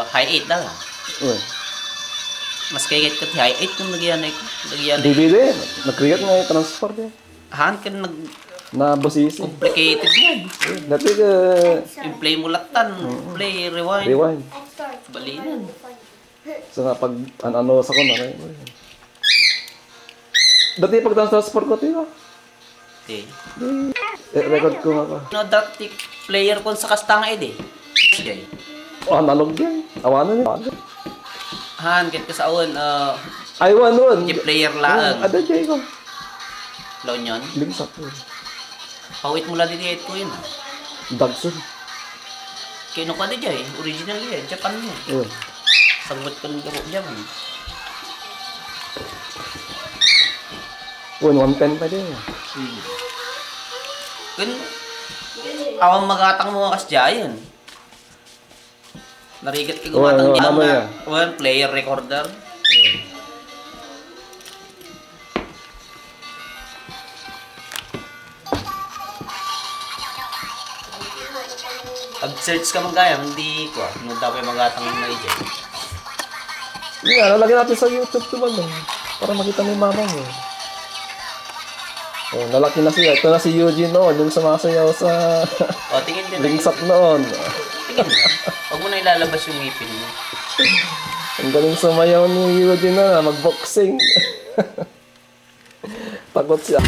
high 8 dah. Uy. Mas kayakit ka high 8 kung nagyanay ko. Nagyanay. DVD, nag-create nga yung transfer niya. Han kan nag Na basisi. complicated yan. Dati ka, Yung play mulatan, play rewind. rewind. Balinan. So nga, pag ano sa ko na rin. Dati pag transfer ko, tiyo. Okay. Record ko nga ka. No dati player kon sa kastanga ide. Jay. Oh, analog yan. Awanan niya. Han kit ka sa awan Ay, one. di player laang. Ada jay ko. Law nyon. Lingsap ko. Pawit mula di diet ko yun. Dagson. Kino ka di jay, original yan, Japan mo. Uy. Sagot ko ng garo diyan. Uy, 110 pa din. Kun awang magatang mo kas jayan. Narigat ka gumatang Oo, niya mamaya. one player recorder. Pag-search ka man kaya, hindi ko. Nung dapat magatang na i-jet. Hindi nga, lalagyan natin sa YouTube to ba? Para makita ni mama mo. Oh, nalaki na siya. Ito na si Eugene noon, yung sumasayaw sa O, tingin din. lingsap noon. Tingin mo. Huwag mo na ilalabas yung ngipin mo. Ang galing sumayaw ni Eugene na, mag-boxing. Takot siya.